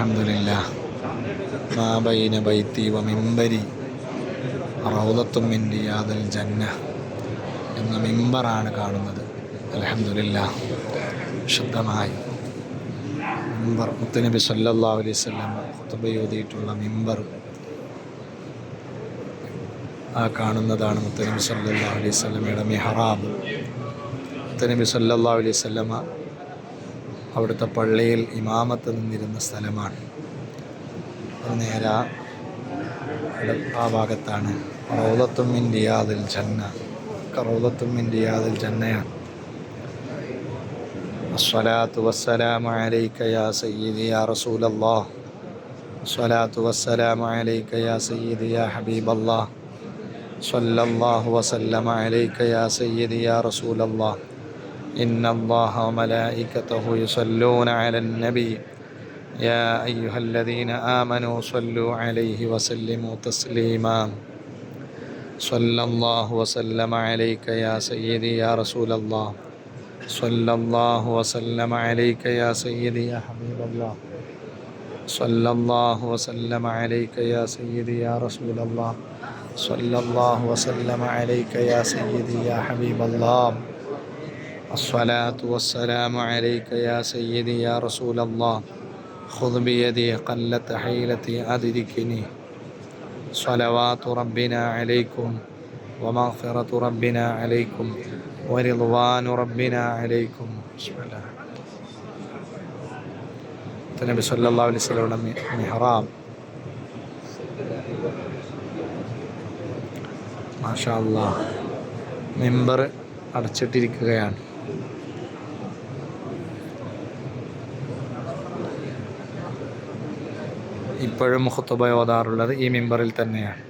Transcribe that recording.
അൽഹംദുലില്ലാഹ് മാ ബൈന ബൈത്തി വ മിമ്പരി റൗളത്തും മിൻ റിയാദിൽ ജന്ന എന്ന മിമ്പറാണ് കാണുന്നത്. അൽഹംദുലില്ലാഹ് ശുദ്ധമായി മിമ്പർ, മുത്തുനബി സല്ലല്ലാഹു അലൈഹി വസല്ലം ഖുതുബ ഓതിയിട്ടുള്ള മിമ്പർ ആ കാണുന്നതാണ് മുത്തുനബി സല്ലല്ലാഹു അലൈഹി വസല്ലമയുടെ മിഹ്റാബ്. മുത്തുനബി സല്ലല്ലാഹു അലൈഹി വസല്ലമ അവിടുത്തെ പള്ളിയിൽ ഇമാമത്ത് നിന്നിരുന്ന സ്ഥലമാണ്. നേരെ ആ ഭാഗത്താണ് റൗളത്തും മിൻ റിയാദിൽ ജന്ന. റൗളത്തും മിൻ റിയാദിൽ ജന്നയാണ്. അസ്സലാത്തു വസ്സലാമു അലൈക യാ സയ്യിദി യാ റസൂലല്ലാഹ്. അസ്സലാത്തു വസ്സലാമു അലൈക യാ സയ്യിദി യാ ഹബീബല്ലാഹ്. സ്വല്ലല്ലാഹു വസല്ലമ അലൈക യാ സയ്യിദി യാ റസൂലല്ലാഹ്. ഇന്നല്ലാഹ വമലായികതഹു യുസല്ലൂന അലൻ നബി യാ അയ്യുഹല്ലദീന ആമനൂ സ്വല്ലൂ അലൈഹി വസല്ലിമൂ തസ്ലീമാ. സ്വല്ലല്ലാഹു വസല്ലമ അലൈക യാ സയ്യിദി യാ റസൂലല്ലാഹ്. സ്വല്ലല്ലാഹു വസല്ലമ അലൈക യാ സയ്യിദി യാ ഹബീബല്ലാഹ്. സ്വല്ലല്ലാഹു വസല്ലമ അലൈക യാ സയ്യിദി യാ റസൂലല്ലാഹ്. സ്വല്ലല്ലാഹു വസല്ലമ അലൈക യാ സയ്യിദി യാ ഹബീബല്ലാഹ്. അസ്സലാത്തു വസ്സലാമു അലൈക യാ സയ്യിദി യാ റസൂലല്ലാഹ്. ഖുദ് ബിയദി ഖല്ലത ഹീലതി അദ്രിക്നി. സ്വലവാതു റബ്ബിനാ അലൈക്കും വമഗ്ഫിറതു റബ്ബിനാ അലൈക്കും വറിദ്വാനു റബ്ബിനാ അലൈക്കും. നബി സല്ലല്ലാഹു അലൈഹി വസല്ലമയുടെ മിഹ്റാബ്. മാഷാ അല്ലാഹ്, മിമ്പർ അടച്ചിട്ടിരിക്കുകയാണ്. ഇപ്പോഴും ഖുതുബ ഓതാറുള്ളത് ഈ മിമ്പറിൽ തന്നെയാണ്.